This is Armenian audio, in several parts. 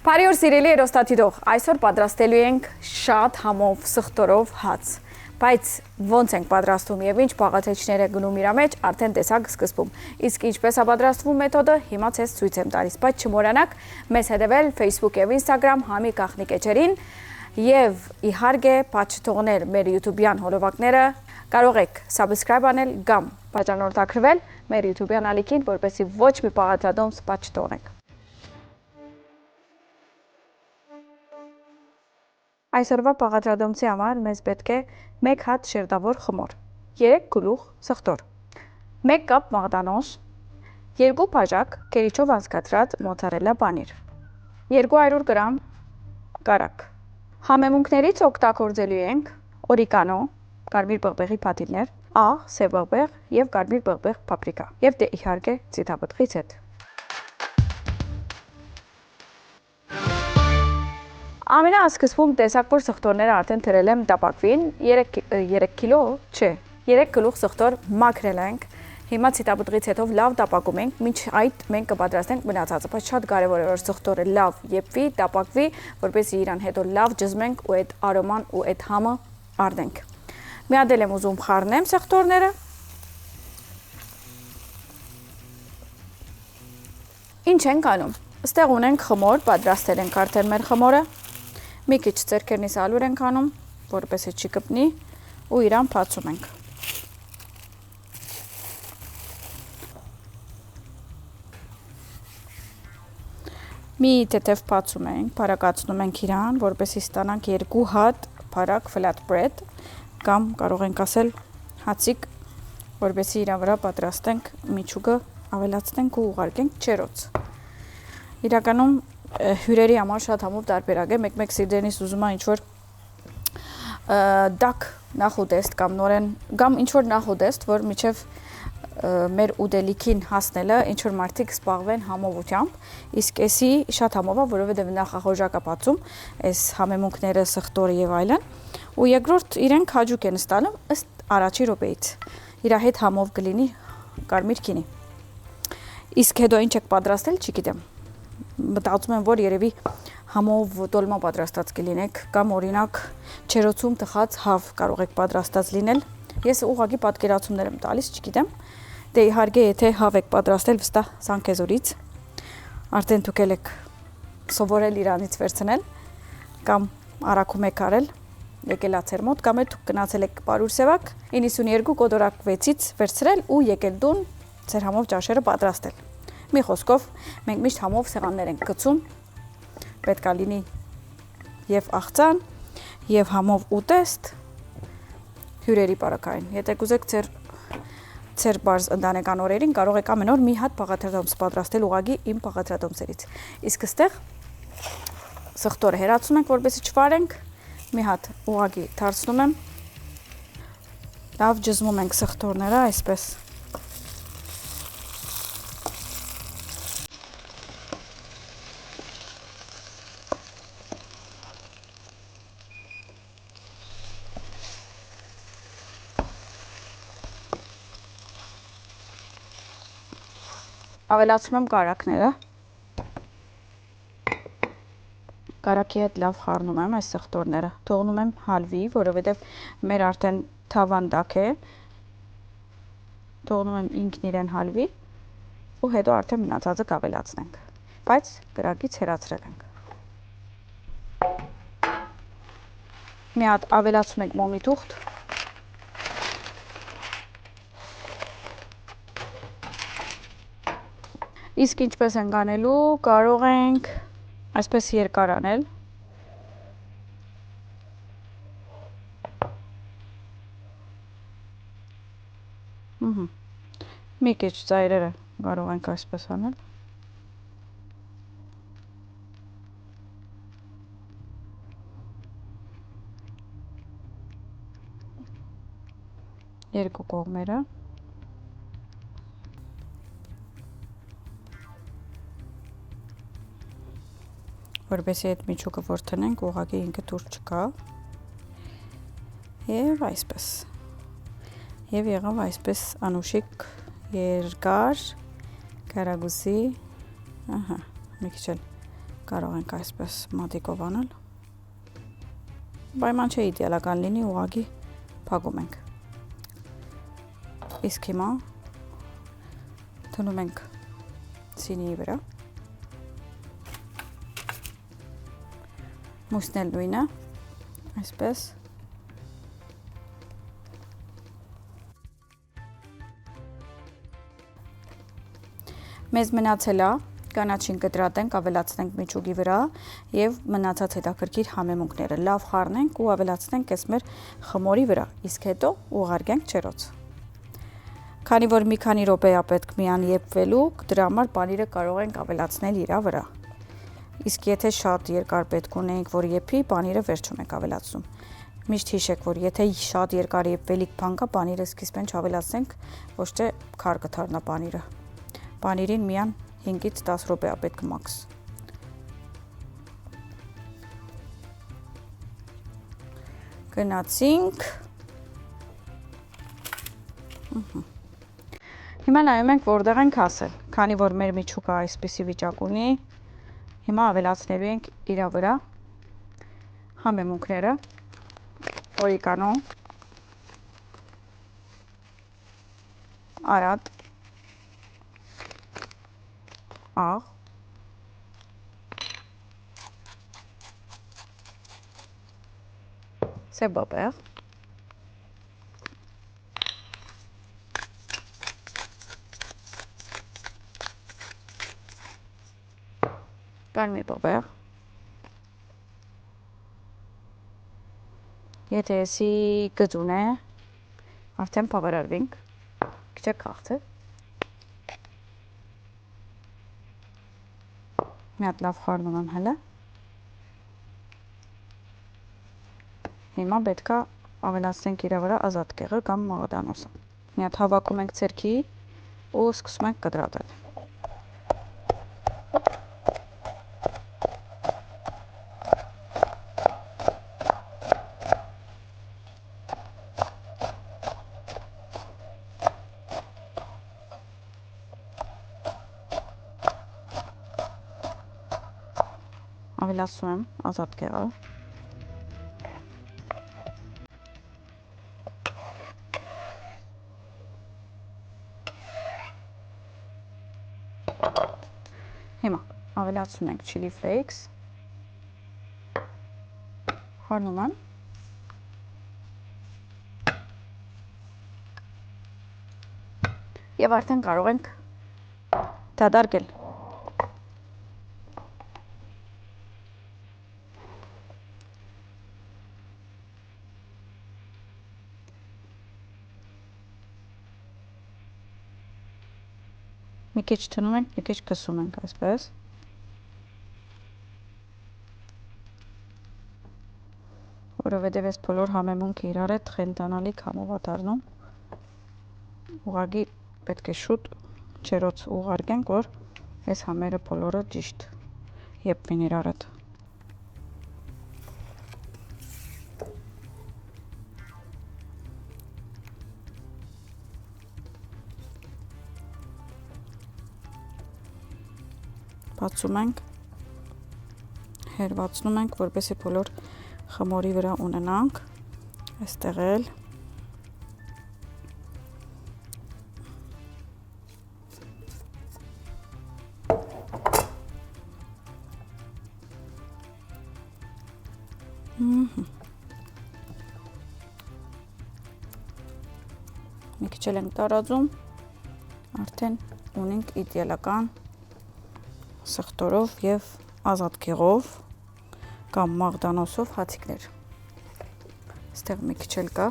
Բարի օր սիրելի երոստատիտող, այսօր պատրաստելու ենք շատ համով սխտորով հաց, բայց ոնց ենք պատրաստում եւ ինչ բաղադրիչներ է գնում իր մեջ, արդեն տեսակ սկզբում։ Իսկ ինչպես է պատրաստվում մեթոդը, հիմա ցես ցույց եմ տալիս, բայց չմոռանաք մեզ հետևել Facebook եւ Instagram Համի Կախնիկ էջերին եւ իհարկե պատժ թողնել մեր YouTube-յան հոլովակները, կարող եք subscribe անել կամ բաժանորդագրվել մեր YouTube-յան ալիքին, որպեսզի ոչ մի բաղադրատոմս պատժ թողնեք։ Այսօրվա բաղադրատոմսի համար մեզ պետք է 1 հատ շերտավոր խմոր, 3 գլուխ սխտոր, 1 կապ մաղդանոց, 2 բաժակ կերիչով անցկացրած մոցարելլա պանիր, 200 գրամ կարակ։ Համեմունքներից օգտագործելու ենք օրիգանո, կարմիր բղբեղի փաթիթներ, աղ, սև բղբեղ եւ կարմիր բղբեղ պապրիկա եւ դե իհարկե ծիթապտղից հետ։ Ամենասկզբում տեսակվոր սխտորները արդեն թրել եմ տապակվին, 3 կիլո, չէ, 3 գլուխ սխտոր մաքրել ենք, հիմա ցիտապտղից հետո լավ տապակում ենք, մինչ այդ մենք կպատրաստենք մնացածը, բայց շատ կարևոր է որ սխտորը լավ եփվի, տապակվի, որպեսզի իրան հետո լավ ջզմենք ու այդ արոման ու այդ համը առնենք։ Մի հատ եմ ուզում խառնեմ սխտորները։ Ինչ ենք անում։ Այստեղ ունենք խմոր, պատրաստել ենք արդեն մեր խմորը։ Մի քիչ ձեռքերնից ալուր ենք անում, որպեսզի չի կպնի ու իրան բացում ենք։ Մի թեթև բացում ենք, բարակացնում ենք իրան, որպեսզի ստանանք 2 հատ բարակ flat bread կամ կարող ենք ասել հացիկ, որպեսզի իրա վրա պատրաստենք միջուկը, ավելացնենք ու ուղարկենք չերոց։ Իրականում հյուրերի համար շատ համով տարբերակ է, մեկ-մեկ սիրտերնից ուզում է ինչ-որ դակ նախուտեստ կամ նորեն կամ ինչ-որ նախուտեստ, որ միջև մեր ուտելիքին հասնելը ինչ-որ մարդիկ սպաղվեն համովությամբ, իսկ էսի շատ համով է, որովհետև նախախոժակ է բացում, այս համեմունքները, սխտորը եւ այլն, ու երկրորդ իրենք հաճուկ են ստանում ըստ առաջի րոպեից։ Իրա հետ համով կլինի կարմիր քինի։ Իսկ հետո ինչ եք պատրաստել, չգիտեմ։ Մտածում եմ, որ երևի համով տոլմա պատրաստած կլինեք կամ օրինակ չերոցում տխած հավ կարող եք պատրաստած լինել։ Ես ուղղակի պատկերացումներ եմ տալիս, չգիտեմ։ Դե իհարկե, եթե հավ եք պատրաստել վստահ Սանկեզորից, արդեն դուք եք սովորել իրանից վերցնել կամ արագում եք արել, եկել ացեր մոտ կամ դուք գնացել եք Պարուր Սևակ 92 կոտորակ 6-ից վերցրել ու եկել տուն ձեր համով ճաշերը պատրաստել։ Մի խոսքով, մենք միշտ համով սեղաններ ենք գցում, պետք է լինի եւ աղցան, եւ համով ուտեստ հյուրերի պարակային։ Եթե կուզեք ձեր բարձ ընտանեկան օրերին կարող եք ամեն օր մի հատ բաղադրատոմս պատրաստել ուղագի իմ բաղադրատոմսերից։ Իսկ այստեղ սխտորը հերացնում ենք, որպեսզի չվարենք, մի հատ ուղագի դարձնում եմ, լավ ջզմում ենք սխտորները այսպես։ Ավելացնում եմ կարակները, կարակի հետ լավ խառնում եմ այս սխտորները, թողնում եմ հալվի, որովհետև մեր արդեն թավան դակ է, թողնում եմ ինքն իրեն հալվի ու հետո արդեն մնացածը կավելացնենք, բայց կրակից հեռացրել ենք։ Մի հատ ավելացում ենք մոմի թուղթ, իսկ ինչպես ենք անելու, կարող ենք այսպես երկար անել, մի քիչ ծայրերը կարող ենք այսպես անել, երկու կողմերը, որպեսզի այդ միջուկը որ տնենք, ուղղակի ինքը դուր չգա, եւ այսպես, եւ եղավ այսպես անուշիկ երկար կարագուսի, ահա, մի քիչ էլ Կարող ենք այսպես մատիկով անել։ Պայման չէ իդեալական լինի, ուղղակի փակում ենք։ Իսկ հիմա դնում ենք սինիի վրա։ Մուսն էլ նույնը, այսպես։ Մեզ մնացել է կանաչին կտրատենք, ավելացնենք միջուկի վրա եւ մնացած հետաքրքիր համեմունքները լավ խառնենք ու ավելացնենք այս մեր խմորի վրա, իսկ հետո ուղարկենք չերոց։ Քանի որ մի քանի րոպե է պետք միան եփվելու, դրա համար պանիրը կարող ենք ավելացնել իր վրա։ Իսկ եթե շատ երկար պետք ունենք, որ եփի, պանիրը վերջում ենք ավելացնում։ Միշտ հիշեք, որ եթե շատ երկար եփվելիք բան կա, պանիրը սկիզբեն չավելացնենք, ոչ թե քար կդառնա պանիրը։ Պանիրին միան 5-ից 10 րոպե է պետք մաքս։ Գնացինք։ Հիմա նայում ենք որտեղ ենք հասել, քանի որ մեր միջուկը այսպիսի վիճակ ունի, հիմա ավելացնելու ենք իր վրա համեմունքները, օրիգանո, արատ, աղ, սեբաբեղ, կարմիր բաբեղ, եթե եսի գծուն է, արդեն պավարարվինք, քիչ քաղցը, մի հատ լավ խառնում եմ հələ, հիմա պետք է ավելացնենք իր վրա ազատ կեղը կամ մաղդանոսը, մի հատ հավաքում ենք ցերքի ու սկսում ենք կտրատել։ Ավելացնում եմ ազատ կեղը։ Հիմա ավելացնում ենք chili flakes, խառնում եմ, եւ արդեն կարող ենք դադարել։ Մի քիչ թնում ենք, մի քիչ քսում ենք այսպես։ Որովհետև այս բոլոր համեմունքը իրար հետ խենթանալի քամով է դառնում։ Ուղղակի պետք է շուտ չերոց ուղարկենք, որ այս համերը բոլորը ճիշտ եփվին իրար հետ։ Բացում ենք, հերվացնում ենք, որպեսզի բոլոր խմորի վրա ունենանք, այստեղ էլ։ Մի քիչ էլ ենք տարածում, արդեն ունենք իդեալական սխտորով եւ ազատ կեղով կամ մաղդանոսով հացիկներ։ Այստեղ մի քիչ էլ կա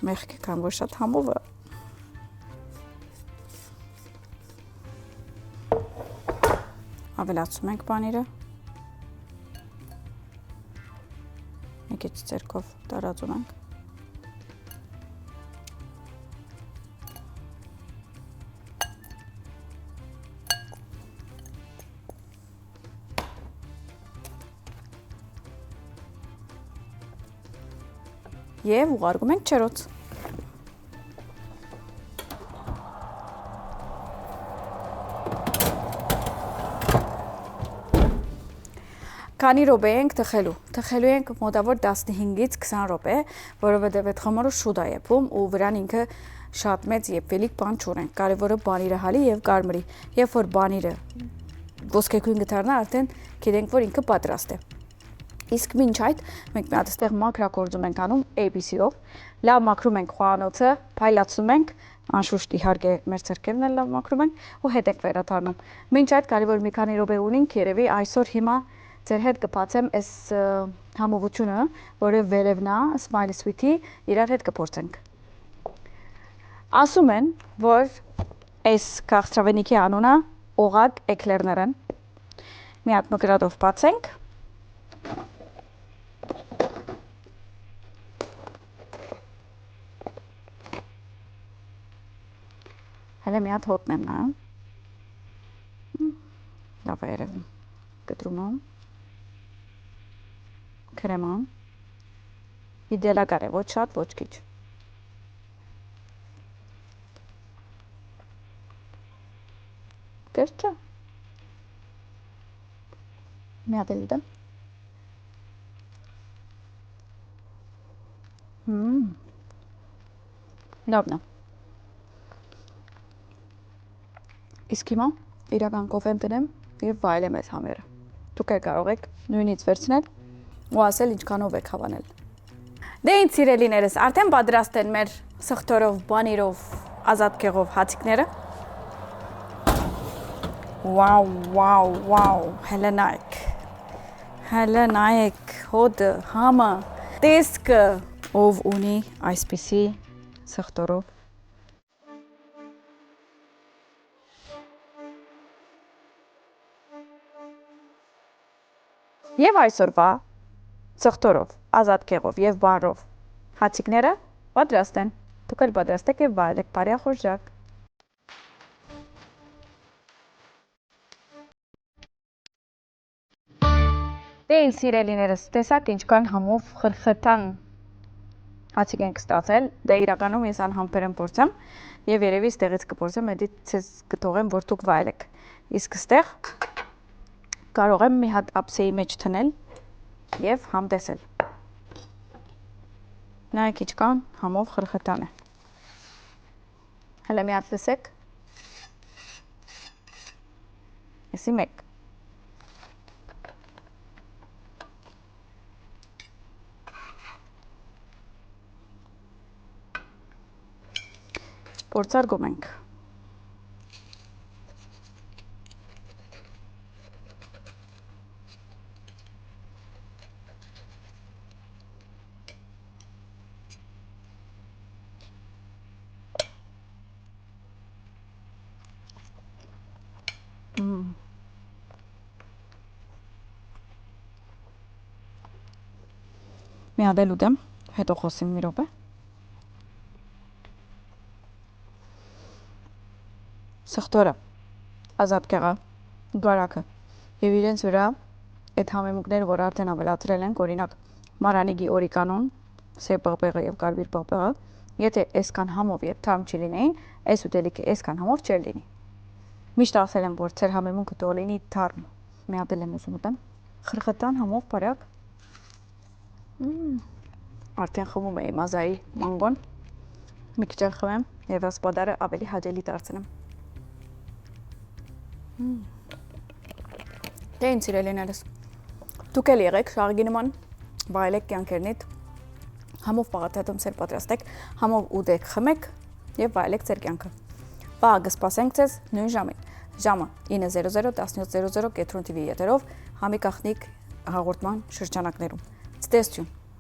մեղքի, քան որ շատ համով է։ Ավելացում ենք պանիրը։ Մի քիչ ձեռքով տարածում ենք։ Եվ ուղարկում ենք չերոց։ Քանի րոպե ենք թխելու։ Թխելու ենք մոտավոր 15-ից 20 րոպե, որովհետև այդ խմորը շուտ է եփում ու վրան ինքը շատ մեծ եփվելիք բան չունենք։ Կարևորը բանիրը հալի եւ կարմրի։ Երբ որ բանիրը ոսկեքույն կդառնա, արդեն գիտենք, որ ինքը պատրաստ է։ Իսկ մինչ այդ մենք մի հատ այստեղ մակրակորձում ենք անում ABC-ով, լավ մաքրում ենք խոհանոցը, փայլացնում ենք, անշուշտ իհարկե մեր ցերկերն էլ լավ մաքրում ենք ու հետ ենք վերադառնում։ Մինչ այդ կարևոր մի քանի րոպե ունենք, երևի այսօր հիմա ձեր հետ կփացեմ այս համովությունը, որը վերևն է, Smiley Sweet-ի, իրար հետ կփորձենք։ Ասում են, որ այս քաղցրավենիքի անունը օղակ էկլերներ են։ Մի հատ մկրատով բացենք։ Հələ մի հատ հոտնեմ նա։ Լավ է երևում։ Կտրում եմ։ Քրեման։ Իդեալական է, ոչ շատ, ոչ քիչ։ Կերճա։ Մի հատ էլ դեմ։ Լավն է։ Իսկ հիմա իրական կոֆեմ տնեմ եւ վայելեմ այս համերը։ Դուք էլ կարող եք նույնից վերցնել ու ասել ինչքանով եք հավանել։ Դե ինձ սիրելիներս, արդեն պատրաստ են մեր սխտորով, բանիրով, ազատ կեղով հացիկները։ Վաու, հələ նայեք, հոդը, համը, տեսքը, ով ունի այսպիսի սխտորով։ Եվ այսօրվա սխտորով, ազատ կեղով եւ բարով հացիկները պատրաստ են։ Դուք էլ պատրաստ եք եւ վայելեք բարյա խորժակ։ Դե ինձ սիրելիներս, տեսաք ինչքան համով խրխրթան հացիկ ենք ստացել, դե իրականում ես անհամբեր եմ փորձեմ եւ երևի ստեղից կփորձեմ, հետի ցես կթողեմ, որ դուք վայելեք։ Իսկ ստեղ կարող եմ մի հատ ափսեի մեջ թնել եւ համ տեսել։ Նայեք ինչքան համով խրխրտան է։ Հələ մի հատ լսեք։ Եսի մեկ։ Փորձարկում ենք։ Մի հատ էլ ուտեմ, հետո խոսիմ մի րոպե։ Սխտորը, ազատ կեղը, գարակը եւ իրենց վրա այդ համեմունքները, որ արդեն ավելացրել ենք, օրինակ մարանիգի օրիկանոն, սև պղպեղը եւ կարմիր պղպեղը, եթե այսքան համով եւ թարմ չլինեին, այս ուտելիքը այսքան համով չէր լինի։ Միշտ ասել եմ, որ ծեր համեմունքը թող լինի թարմ։ Մի հատ էլ եմ ուզում ուտեմ։ Խրխրտան համով բարակ։ Արդեն խմում էի մազայի մանգոն։ Մի քիչ էլ խմեմ եւ ասպադարը ավելի հաճելի դարձնեմ։ Դե ինձ սիրելիներս, դուք էլ եղեք շաղգի նման, վայելեք կյանքերնիդ, համով պաղաթաթում ծեր պատրաստեք, համով ուտեք, խմեք եւ վայելեք ծեր կյանքը։ Վաղ կսպասենք ձեզ նույն ժամին։ Ժամը 9:00 17:00 Կետրոն TV եթերով համի գաղտնիք հաղորդման շրջանակներում։ Ցտեսություն։